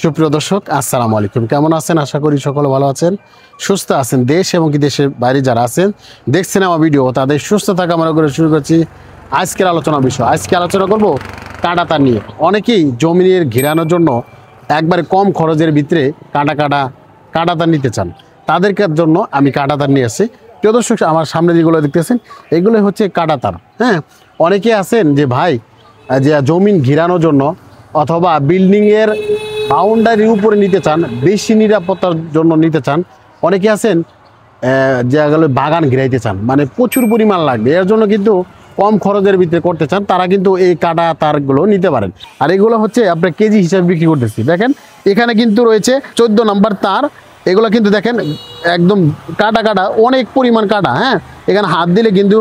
সুপ্রিয় দর্শক আসসালামু আলাইকুম, কেমন আছেন? আশা করি সকলে ভালো আছেন, সুস্থ আছেন। দেশ এবং কি দেশের বাইরে যারা আছেন দেখছেন আমার ভিডিও, তাদের সুস্থ থাকা মনে করে শুরু করছি আজকের আলোচনা বিষয়। আজকে আলোচনা করব কাঁটাতার নিয়ে। অনেকেই জমির ঘেরানোর জন্য একবারে কম খরচের ভিতরে কাঁটাতার নিতে চান, তাদেরকে জন্য আমি কাঁটাতার নিয়ে আসি। প্রিয় দর্শক, আমার সামনে যেগুলো দেখতেছেন এগুলো হচ্ছে কাঁটাতার। হ্যাঁ, অনেকে আছেন যে ভাই যে জমিন ঘেরানোর জন্য অথবা বিল্ডিংয়ের বাউন্ডারির উপরে নিতে চান, বেশি নিরাপত্তার জন্য নিতে চান। অনেকে আছেন যেগুলো বাগান ঘিরাইতে চান, মানে প্রচুর পরিমাণ লাগবে, এর জন্য কিন্তু কম খরচের ভিতরে করতে চান, তারা কিন্তু এই কাটা তারগুলো নিতে পারেন। আর এগুলো হচ্ছে আপনার কেজি হিসাবে বিক্রি করতেছি। দেখেন এখানে কিন্তু রয়েছে 14 নম্বর তার। এগুলো কিন্তু দেখেন একদম কাটা অনেক পরিমাণ কাটা। হ্যাঁ, এখানে হাত দিলে কিন্তু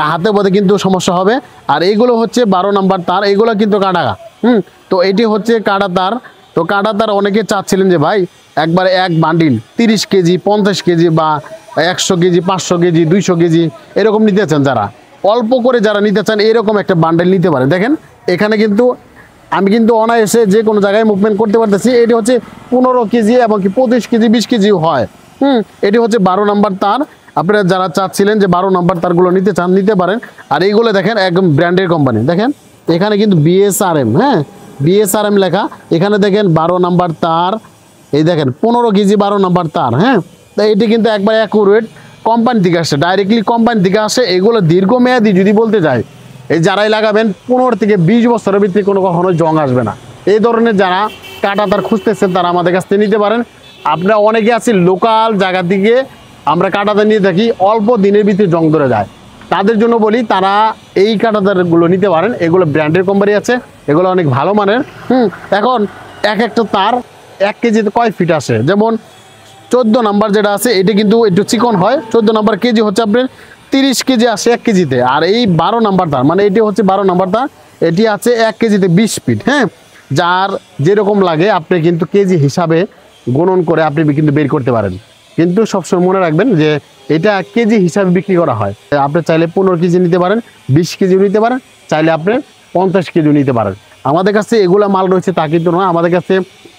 হাতে পথে কিন্তু সমস্যা হবে। আর এইগুলো হচ্ছে 12 নম্বর তার, এগুলো কিন্তু কাটা। তো এটি হচ্ছে কাটা তার। তো কাটা তার অনেকে চাচ্ছিলেন যে ভাই একবারে এক বান্ডিল 30 কেজি 50 কেজি বা 100 কেজি 500 কেজি 200 কেজি এরকম নিতে চান, যারা অল্প করে যারা নিতে চান এরকম একটা বান্ডেল নিতে পারে। দেখেন এখানে কিন্তু আমি কিন্তু অনায়াসে যে কোনো জায়গায় মুভমেন্ট করতে পারতেছি। এটি হচ্ছে 15 কেজি এবং কি 25 কেজি 20 কেজিও হয়। এটি হচ্ছে 12 নম্বর তার। আপনারা যারা চাচ্ছিলেন যে 12 নম্বর তারগুলো নিতে চান নিতে পারেন। আর এইগুলো দেখেন একদম ব্র্যান্ডের কোম্পানি। দেখেন এখানে কিন্তু বিএসআরএম, হ্যাঁ বিএসআরএম লেখা। এখানে দেখেন 12 নম্বর তার, এই দেখেন 15 কেজি 12 নম্বর তার। হ্যাঁ, তো এটি কিন্তু একবার অ্যাকুরেট কোম্পানি থেকে আসে, ডাইরেক্টলি কোম্পানি থেকে আসে। এগুলো দীর্ঘমেয়াদী যদি বলতে যাই, এই যারাই লাগাবেন 15 থেকে 20 বছরের ভিতরে কখনো জং আসবে না। এই ধরনের যারা কাটা তার খুঁজতেছেন তারা আমাদের কাছ থেকে নিতে পারেন। আপনারা অনেকে আছেন লোকাল জায়গা থেকে আমরা কাটাতার নিয়ে থাকি, অল্প দিনের ভিতরে জং ধরে যায়, তাদের জন্য বলি তারা এই কাঁটাতারগুলো নিতে পারেন। এগুলো ব্র্যান্ডের কোম্পানি আছে, এগুলো অনেক ভালো মানের। এখন একটা তার 1 কেজিতে কয় ফিট আসে, যেমন 14 নম্বর যেটা আছে এটি কিন্তু একটু চিকন হয়। 14 নম্বর কেজি হচ্ছে আপনার 30 কেজি আসে 1 কেজিতে। আর এই 12 নম্বর তার, মানে এটি হচ্ছে 12 নম্বর তার, এটি আছে 1 কেজিতে 20 ফিট। হ্যাঁ, যার যেরকম লাগে আপনি কিন্তু কেজি হিসাবে গণন করে আপনি কিন্তু বের করতে পারেন। কিন্তু সবসময় মনে রাখবেন যে এটা কেজি হিসাবে বিক্রি করা হয়। আপনি চাইলে 15 কেজি নিতে পারেন, 20 কেজিও নিতে পারেন, চাইলে আপনি 50 কেজিও নিতে পারেন। আমাদের কাছে এগুলো মাল রয়েছে তা কিন্তু নয়, আমাদের কাছে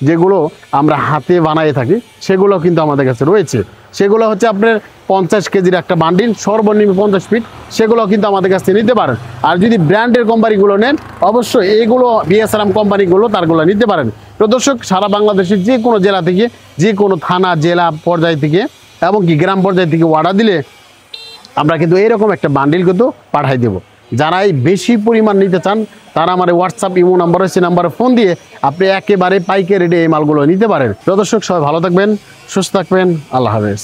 যেগুলো আমরা হাতে বানিয়ে থাকি সেগুলো কিন্তু আমাদের কাছে রয়েছে। সেগুলো হচ্ছে আপনার 50 কেজির একটা বান্ডিল, সর্বনিম্ন 50 ফিট, সেগুলো কিন্তু আমাদের কাছে নিতে পারেন। আর যদি ব্র্যান্ডের কোম্পানিগুলো নেন অবশ্যই এইগুলো বিএসআরএম কোম্পানিগুলো তারগুলো নিতে পারেন। তো দর্শক, সারা বাংলাদেশের যে কোনো জেলা থেকে, যে কোনো থানা জেলা পর্যায় থেকে এবং কি গ্রাম পর্যায় থেকে অর্ডার দিলে আমরা কিন্তু এরকম একটা বান্ডিল কিন্তু পাঠাই দেবো। যারাই বেশি পরিমাণ নিতে চান তারা আমার হোয়াটসঅ্যাপ ইমো নাম্বার আছে, নাম্বারে ফোন দিয়ে আপনি একেবারে পাইকারি রেটে এই মালগুলো নিতে পারেন। তো দর্শক, সবাই ভালো থাকবেন, সুস্থ থাকবেন, আল্লাহ হাফেজ।